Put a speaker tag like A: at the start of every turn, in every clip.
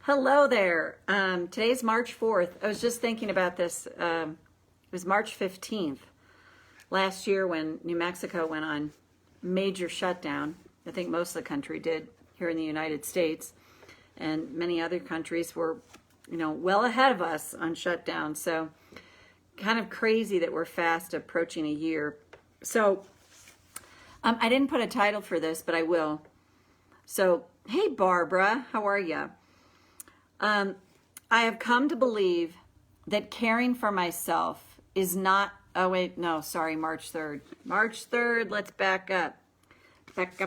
A: Hello there. Today's March 4th. I was just thinking about this. It was March 15th last year when New Mexico went on major shutdown. I think most of the country did here in the United States. And many other countries were, well ahead of us on shutdown. So kind of crazy that we're fast approaching a year. So I didn't put a title for this, but I will. So, hey, Barbara, how are you? I have come to believe that caring for myself is not, March 3rd. March 3rd, let's back up. Back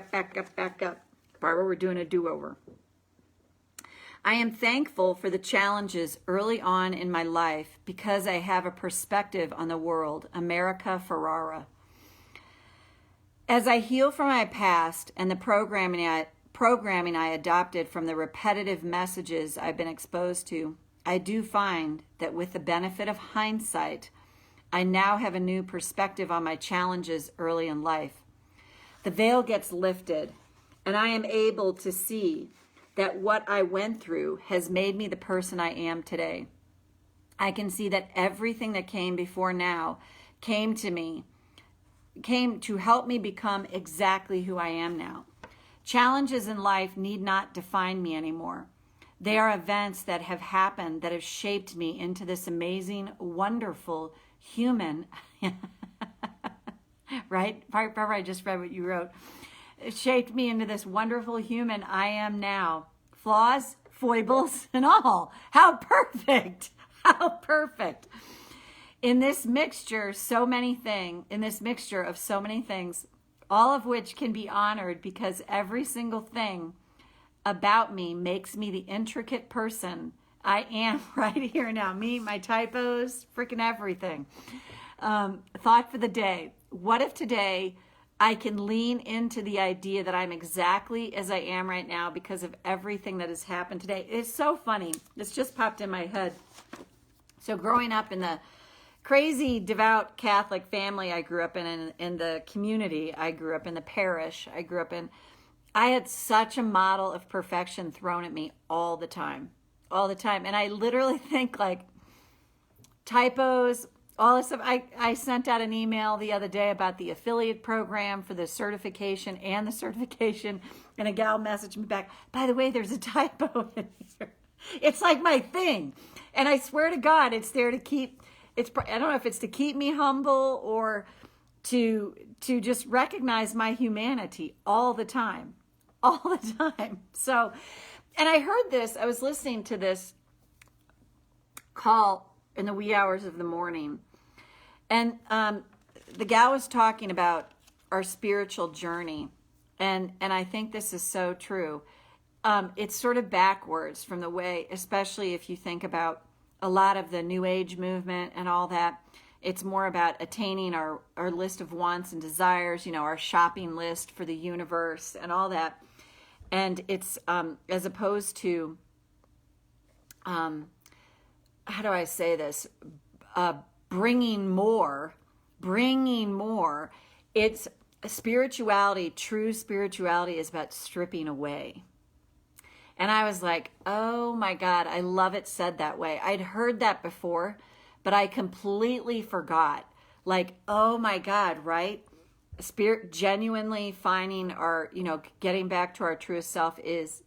A: up. Barbara, we're doing a do-over. I am thankful for the challenges early on in my life because I have a perspective on the world, America Ferrara. As I heal from my past and the programming I adopted from the repetitive messages I've been exposed to, I do find that with the benefit of hindsight, I now have a new perspective on my challenges early in life. The veil gets lifted, and I am able to see that what I went through has made me the person I am today. I can see that everything that came before now came to help me become exactly who I am now. Challenges in life need not define me anymore. They are events that have happened that have shaped me into this amazing, wonderful human. Right? Barbara, I just read what you wrote. It shaped me into this wonderful human I am now. Flaws, foibles, and all. How perfect. How perfect. In this mixture of so many things, all of which can be honored because every single thing about me makes me the intricate person I am right here now. Me, my typos, freaking everything. Thought for the day. What if today I can lean into the idea that I'm exactly as I am right now because of everything that has happened today? It's so funny. It's just popped in my head. So growing up in the crazy devout Catholic family I grew up in the community I grew up in, the parish I grew up in, I had such a model of perfection thrown at me all the time. And I literally think like typos, all this stuff. I sent out an email the other day about the affiliate program for the certification, and a gal messaged me back, by the way, there's a typo in here. It's like my thing. And I swear to God, it's there to keep, I don't know if it's to keep me humble or to just recognize my humanity all the time. So, and I heard this, I was listening to this call in the wee hours of the morning. And the gal was talking about our spiritual journey. And I think this is so true. It's sort of backwards from the way, especially if you think about a lot of the New Age movement and all that. It's more about attaining our list of wants and desires, our shopping list for the universe and all that. And it's as opposed to, how do I say this? Bringing more. It's spirituality. True spirituality is about stripping away. And I was like, oh my God, I love it said that way. I'd heard that before, but I completely forgot. Like, oh my God, right? Spirit genuinely finding our, getting back to our truest self is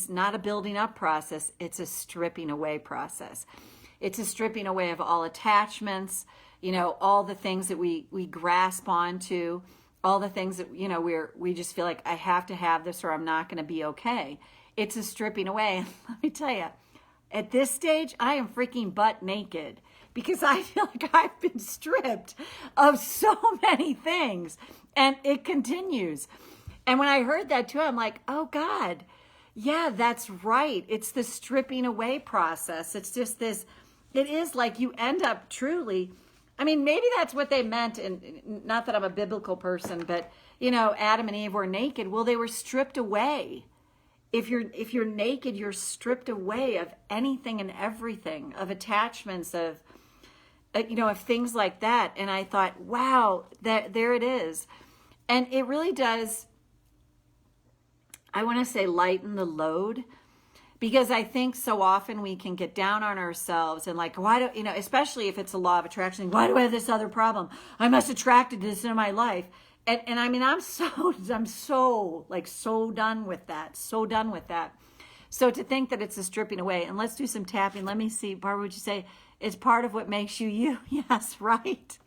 A: not a building up process. It's a stripping away process. It's a stripping away of all attachments, all the things that we grasp onto, all the things that, we just feel like I have to have this or I'm not going to be okay. It's a stripping away. And let me tell you, at this stage, I am freaking butt naked because I feel like I've been stripped of so many things, and it continues. And when I heard that too, I'm like, oh God, yeah, that's right. It's the stripping away process. It's just this, it is like you end up truly, maybe that's what they meant. And not that I'm a biblical person, but Adam and Eve were naked. Well, they were stripped away. If you're naked, you're stripped away of anything and everything, of attachments, of things like that. And I thought, wow, there it is. And it really does, I want to say, lighten the load, Because I think so often we can get down on ourselves and like, why do, you know, especially if it's a law of attraction, why do I have this other problem? I must attracted this in my life. And I mean, I'm so like so done with that. So done with that. So to think that it's a stripping away, and let's do some tapping. Let me see, Barbara, would you say it's part of what makes you you? Yes, right.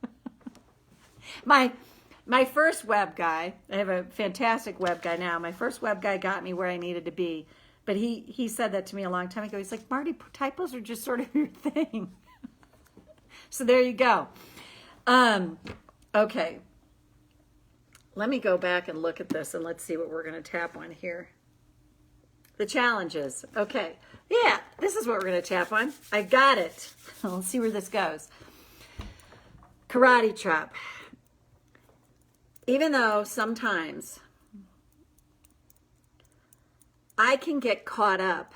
A: My first web guy, I have a fantastic web guy now. My first web guy got me where I needed to be. But he said that to me a long time ago. He's like, Marty, typos are just sort of your thing. So there you go. Okay. Let me go back and look at this and let's see what we're going to tap on here. The challenges. Okay. Yeah, this is what we're going to tap on. I got it. Let's see where this goes. Karate chop. Even though sometimes I can get caught up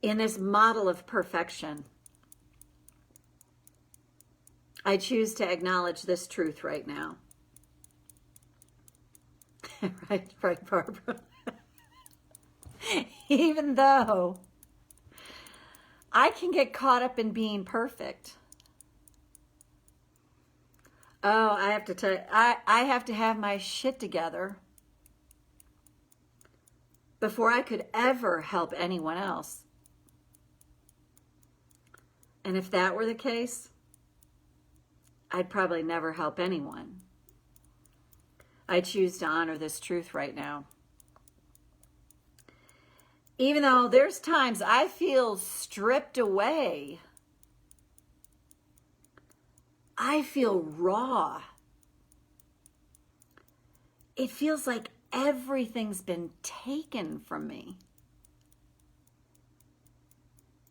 A: in this model of perfection, I choose to acknowledge this truth right now. Right, Barbara. Even though I can get caught up in being perfect. Oh, I have to tell you, I have to have my shit together before I could ever help anyone else. And if that were the case, I'd probably never help anyone. I choose to honor this truth right now. Even though there's times I feel stripped away, I feel raw. It feels like everything's been taken from me.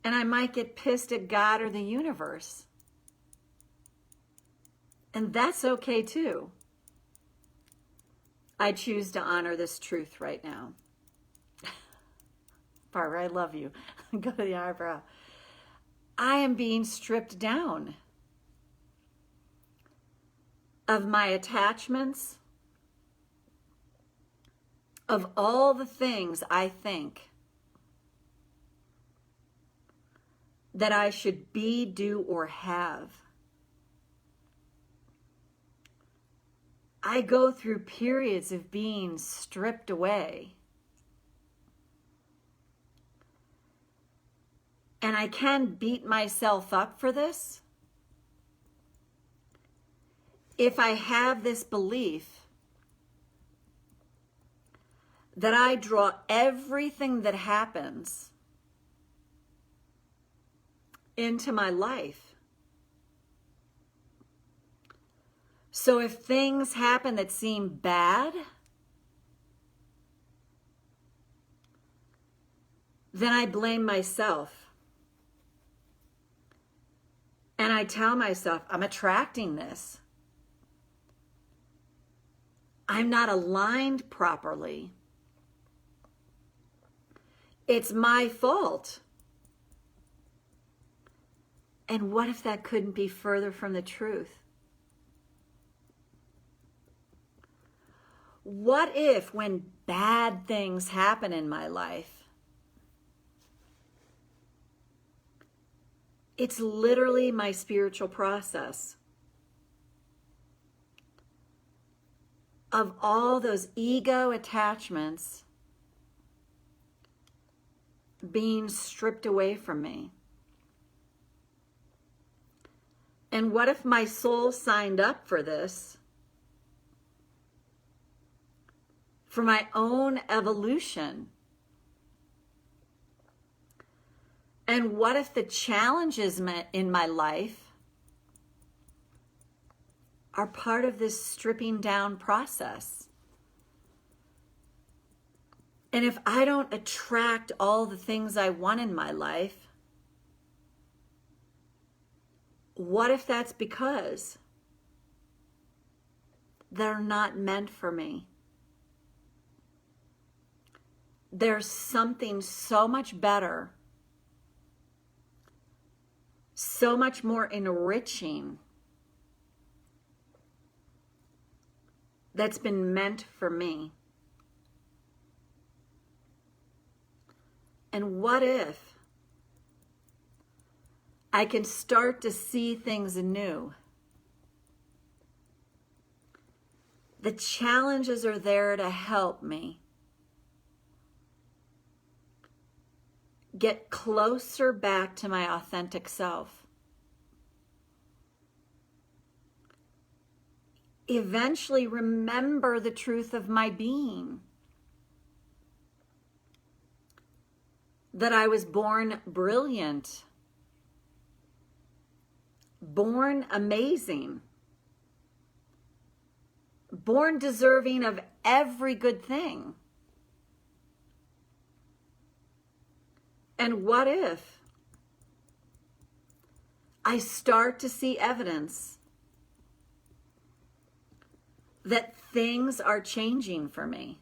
A: And I might get pissed at God or the universe. And that's okay too. I choose to honor this truth right now. Barbara, I love you. Go to the eyebrow. I am being stripped down of my attachments, of all the things I think that I should be, do, or have. I go through periods of being stripped away. And I can beat myself up for this if I have this belief that I draw everything that happens into my life. So if things happen that seem bad, then I blame myself. And I tell myself, I'm attracting this. I'm not aligned properly. It's my fault. And what if that couldn't be further from the truth? What if when bad things happen in my life, it's literally my spiritual process of all those ego attachments being stripped away from me? And what if my soul signed up for this for my own evolution? And what if the challenges in my life are part of this stripping down process? And if I don't attract all the things I want in my life, what if that's because they're not meant for me? There's something so much better, so much more enriching that's been meant for me. And what if I can start to see things anew? The challenges are there to help me get closer back to my authentic self. Eventually remember the truth of my being. That I was born brilliant, born amazing, born deserving of every good thing. And what if I start to see evidence that things are changing for me?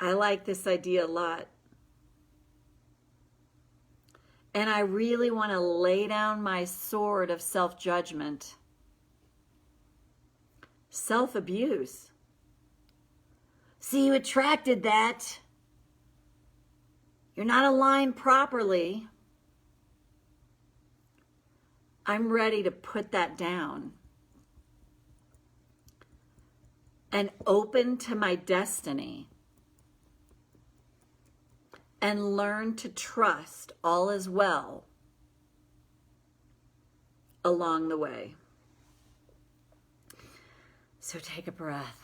A: I like this idea a lot. And I really want to lay down my sword of self-judgment, self-abuse. See, you attracted that. You're not aligned properly. I'm ready to put that down and open to my destiny and learn to trust all is well along the way. So take a breath.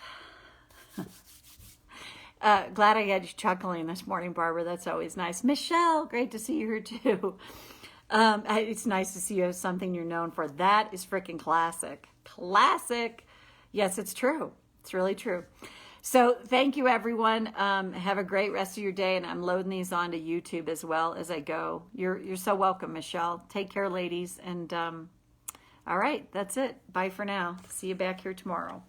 A: Glad I had you chuckling this morning, Barbara. That's always nice. Michelle, great to see you here too. It's nice to see you have something you're known for. That is freaking classic. Classic. Yes, it's true. It's really true. So thank you, everyone. Have a great rest of your day, and I'm loading these onto YouTube as well as I go. You're so welcome, Michelle. Take care, ladies. And all right, that's it. Bye for now. See you back here tomorrow.